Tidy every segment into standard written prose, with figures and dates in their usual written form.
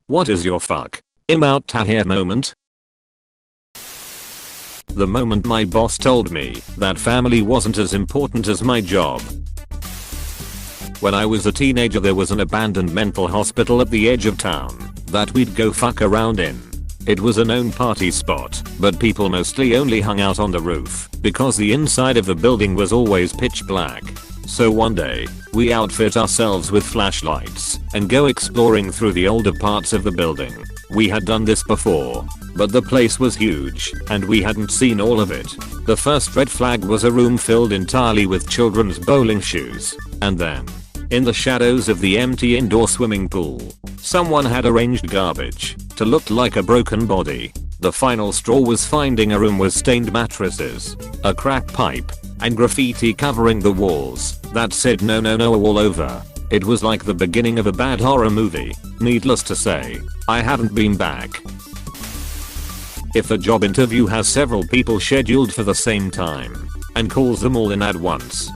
What is your fuck? I'm out here moment? The moment my boss told me that family wasn't as important as my job. When I was a teenager there was an abandoned mental hospital at the edge of town that we'd go fuck around in. It was a known party spot, but people mostly only hung out on the roof because the inside of the building was always pitch black. So one day, we outfit ourselves with flashlights and go exploring through the older parts of the building. We had done this before, but the place was huge and we hadn't seen all of it. The first red flag was a room filled entirely with children's bowling shoes, and then, in the shadows of the empty indoor swimming pool, someone had arranged garbage to look like a broken body. The final straw was finding a room with stained mattresses, a crack pipe, and graffiti covering the walls that said no no no all over. It was like the beginning of a bad horror movie. Needless to say, I haven't been back. If a job interview has several people scheduled for the same time and calls them all in at once.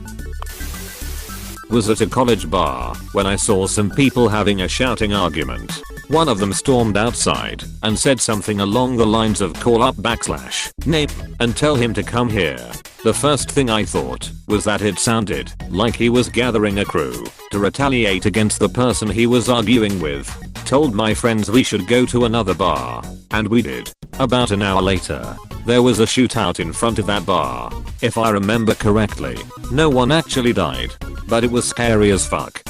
Was at a college bar when I saw some people having a shouting argument. One of them stormed outside and said something along the lines of call up /name and tell him to come here. The first thing I thought was that it sounded like he was gathering a crew to retaliate against the person he was arguing with. Told my friends we should go to another bar, and we did. About an hour later, there was a shootout in front of that bar. If I remember correctly, no one actually died, but it was scary as fuck.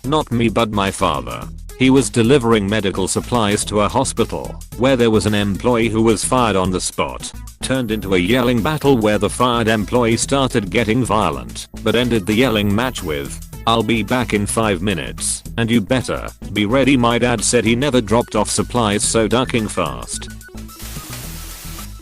Not me but my father. He was delivering medical supplies to a hospital where there was an employee who was fired on the spot. Turned into a yelling battle where the fired employee started getting violent, but ended the yelling match with, "I'll be back in 5 minutes, and you better be ready." My dad said he never dropped off supplies, so ducking fast.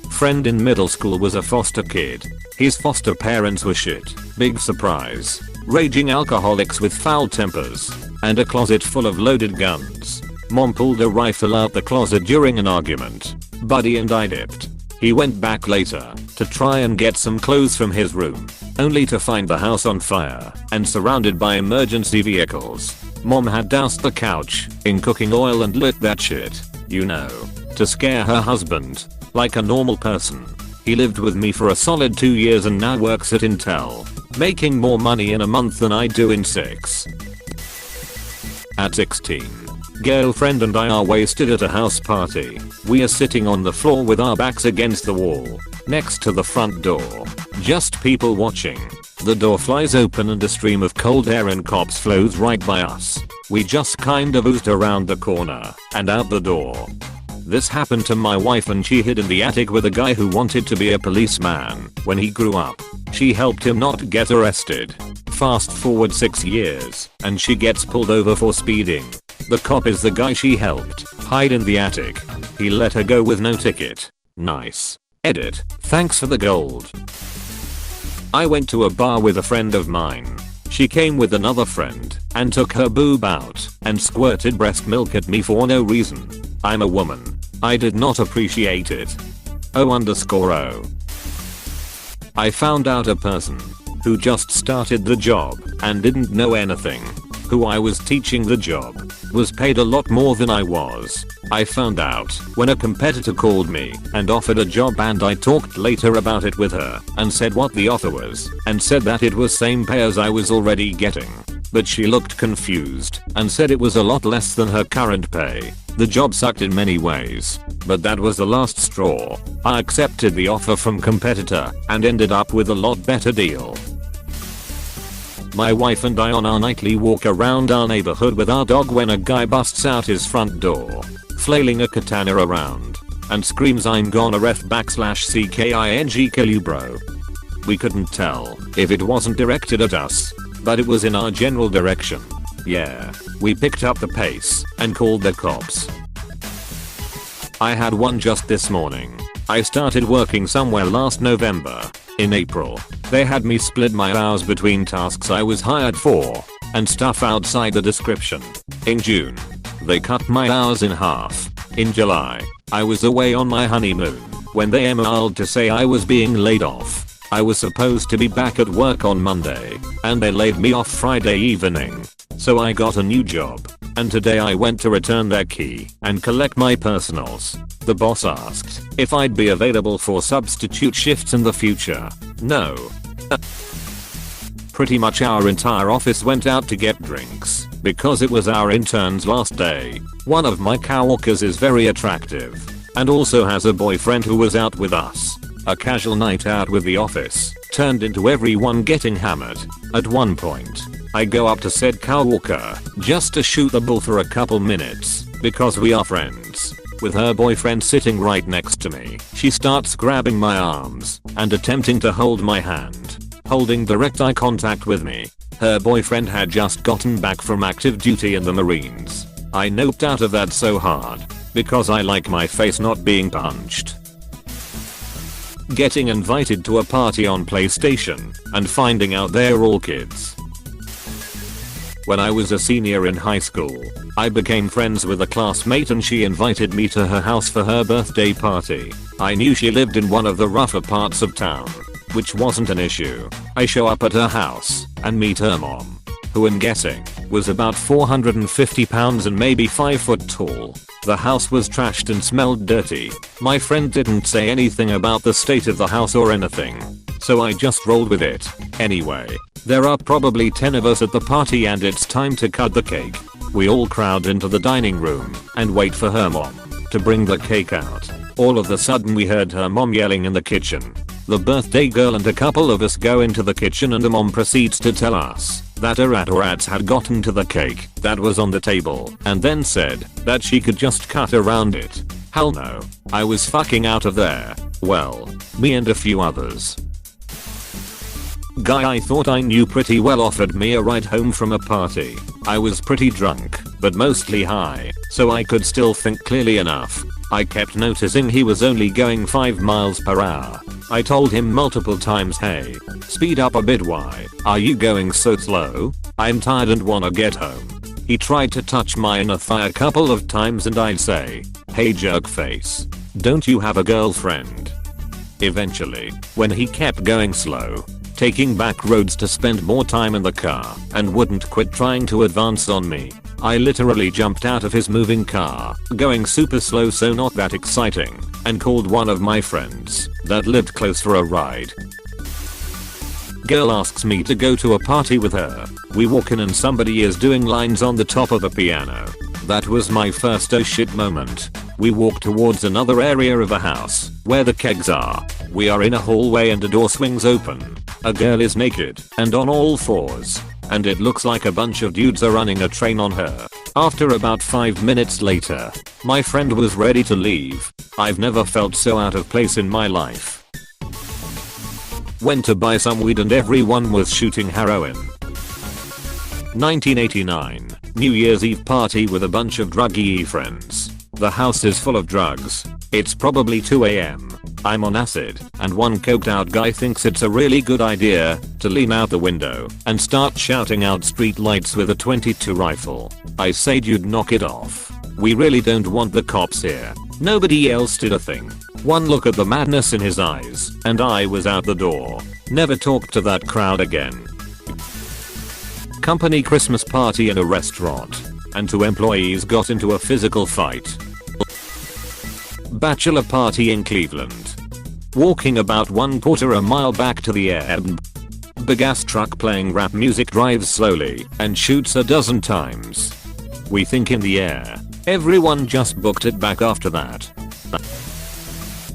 Friend in middle school was a foster kid. His foster parents were shit. Big surprise. Raging alcoholics with foul tempers. And a closet full of loaded guns. Mom pulled a rifle out the closet during an argument. Buddy and I dipped. He went back later to try and get some clothes from his room, only to find the house on fire and surrounded by emergency vehicles. Mom had doused the couch in cooking oil and lit that shit, you know, to scare her husband, like a normal person. He lived with me for a solid 2 years and now works at Intel, making more money in a month than I do in 6. At 16, girlfriend and I are wasted at a house party. We are sitting on the floor with our backs against the wall, next to the front door. Just people watching. The door flies open and a stream of cold air and cops flows right by us. We just kind of oozed around the corner and out the door. This happened to my wife and she hid in the attic with a guy who wanted to be a policeman when he grew up. She helped him not get arrested. Fast forward 6 years, and she gets pulled over for speeding. The cop is the guy she helped hide in the attic. He let her go with no ticket. Nice. Edit. Thanks for the gold. I went to a bar with a friend of mine. She came with another friend and took her boob out and squirted breast milk at me for no reason. I'm a woman. I did not appreciate it. O_O. I found out a person who just started the job and didn't know anything, who I was teaching the job, was paid a lot more than I was. I found out when a competitor called me and offered a job, and I talked later about it with her and said what the offer was and said that it was same pay as I was already getting. But she looked confused and said it was a lot less than her current pay. The job sucked in many ways, but that was the last straw. I accepted the offer from competitor and ended up with a lot better deal. My wife and I on our nightly walk around our neighborhood with our dog when a guy busts out his front door, flailing a katana around, and screams, "I'm gonna ref /CKING kill you bro." We couldn't tell if it wasn't directed at us, but it was in our general direction. Yeah, we picked up the pace and called the cops. I had one just this morning. I started working somewhere last November. In April, they had me split my hours between tasks I was hired for and stuff outside the description. In June, they cut my hours in half. In July, I was away on my honeymoon when they emailed to say I was being laid off. I was supposed to be back at work on Monday, and they laid me off Friday evening. So I got a new job and today I went to return their key and collect my personals. The boss asked if I'd be available for substitute shifts in the future. No. Pretty much our entire office went out to get drinks because it was our intern's last day. One of my coworkers is very attractive and also has a boyfriend who was out with us. A casual night out with the office turned into everyone getting hammered. At one point, I go up to said coworker just to shoot the bull for a couple minutes because we are friends. With her boyfriend sitting right next to me, she starts grabbing my arms and attempting to hold my hand, holding direct eye contact with me. Her boyfriend had just gotten back from active duty in the Marines. I noped out of that so hard because I like my face not being punched. Getting invited to a party on PlayStation and finding out they're all kids. When I was a senior in high school, I became friends with a classmate and she invited me to her house for her birthday party. I knew she lived in one of the rougher parts of town, which wasn't an issue. I show up at her house and meet her mom, who I'm guessing was about 450 pounds and maybe 5 foot tall. The house was trashed and smelled dirty. My friend didn't say anything about the state of the house or anything, so I just rolled with it. Anyway, there are probably 10 of us at the party and it's time to cut the cake. We all crowd into the dining room and wait for her mom to bring the cake out. All of a sudden we heard her mom yelling in the kitchen. The birthday girl and a couple of us go into the kitchen and the mom proceeds to tell us that a rat or rats had gotten to the cake that was on the table and then said that she could just cut around it. Hell no. I was fucking out of there. Well, me and a few others. Guy I thought I knew pretty well offered me a ride home from a party. I was pretty drunk, but mostly high, so I could still think clearly enough. I kept noticing he was only going 5 miles per hour. I told him multiple times, hey, speed up a bit, why are you going so slow? I'm tired and wanna get home. He tried to touch my inner thigh a couple of times and I'd say, hey jerk face, don't you have a girlfriend? Eventually, when he kept going slow, taking back roads to spend more time in the car and wouldn't quit trying to advance on me, I literally jumped out of his moving car, going super slow so not that exciting, and called one of my friends that lived close for a ride. Girl asks me to go to a party with her. We walk in and somebody is doing lines on the top of the piano. That was my first oh shit moment. We walk towards another area of the house where the kegs are. We are in a hallway and a door swings open. A girl is naked and on all fours, and it looks like a bunch of dudes are running a train on her. After about 5 minutes later, my friend was ready to leave. I've never felt so out of place in my life. Went to buy some weed and everyone was shooting heroin. 1989, New Year's Eve party with a bunch of druggy friends. The house is full of drugs. It's probably 2 AM. I'm on acid, and one coked out guy thinks it's a really good idea to lean out the window and start shouting out street lights with a .22 rifle. I said you'd knock it off. We really don't want the cops here. Nobody else did a thing. One look at the madness in his eyes, and I was out the door. Never talked to that crowd again. Company Christmas party in a restaurant, and 2 employees got into a physical fight. Bachelor party in Cleveland. Walking about 1/4 mile back to the Airbnb. Gas truck playing rap music drives slowly and shoots a dozen times. We think in the air. Everyone just booked it back after that.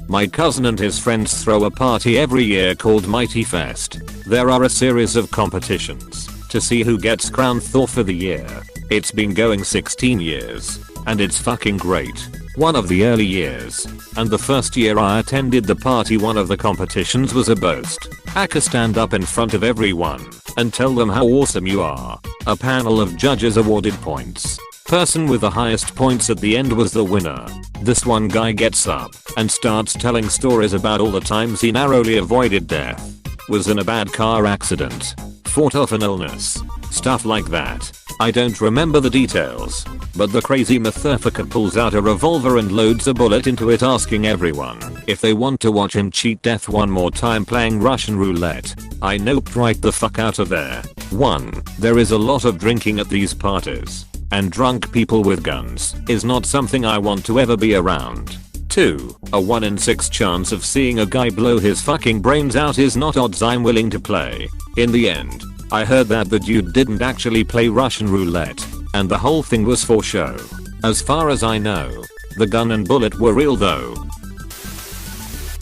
My cousin and his friends throw a party every year called Mighty Fest. There are a series of competitions to see who gets crowned Thor for the year. It's been going 16 years, and it's fucking great. One of the early years, and the first year I attended the party, one of the competitions was a boast. Aka stand up in front of everyone and tell them how awesome you are. A panel of judges awarded points. Person with the highest points at the end was the winner. This one guy gets up and starts telling stories about all the times he narrowly avoided death, was in a bad car accident, fought off an illness, stuff like that. I don't remember the details, but the crazy motherfucker pulls out a revolver and loads a bullet into it, asking everyone if they want to watch him cheat death one more time playing Russian roulette. I noped right the fuck out of there. 1. There is a lot of drinking at these parties, and drunk people with guns is not something I want to ever be around. 2. A 1 in 6 chance of seeing a guy blow his fucking brains out is not odds I'm willing to play. In the end, I heard that the dude didn't actually play Russian roulette, and the whole thing was for show. As far as I know, the gun and bullet were real though.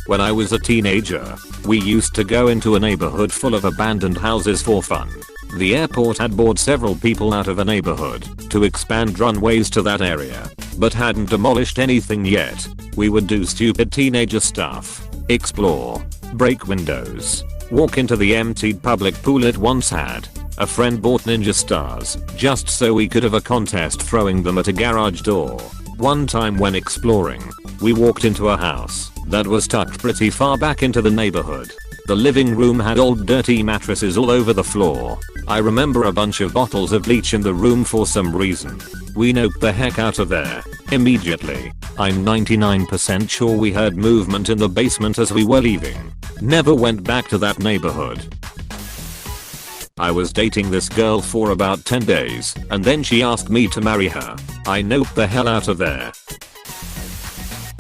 When I was a teenager, we used to go into a neighborhood full of abandoned houses for fun. The airport had bought several people out of a neighborhood to expand runways to that area, but hadn't demolished anything yet. We would do stupid teenager stuff, explore, break windows, walk into the emptied public pool it once had. A friend bought ninja stars just so we could have a contest throwing them at a garage door. One time when exploring, we walked into a house that was tucked pretty far back into the neighborhood. The living room had old dirty mattresses all over the floor. I remember a bunch of bottles of bleach in the room for some reason. We noped the heck out of there immediately. I'm 99% sure we heard movement in the basement as we were leaving. Never went back to that neighborhood. I was dating this girl for about 10 days, and then she asked me to marry her. I noped the hell out of there.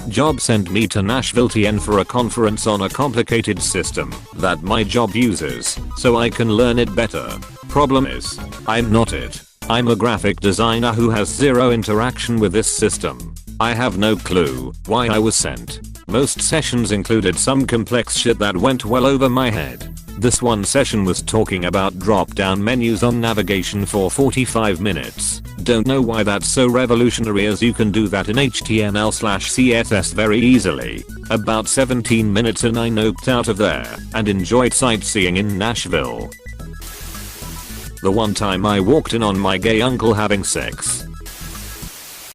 Job sent me to Nashville TN for a conference on a complicated system that my job uses, so I can learn it better. Problem is, I'm not it. I'm a graphic designer who has zero interaction with this system. I have no clue why I was sent. Most sessions included some complex shit that went well over my head. This one session was talking about drop-down menus on navigation for 45 minutes. Don't know why that's so revolutionary, as you can do that in HTML/CSS very easily. About 17 minutes and I noped out of there and enjoyed sightseeing in Nashville. The one time I walked in on my gay uncle having sex,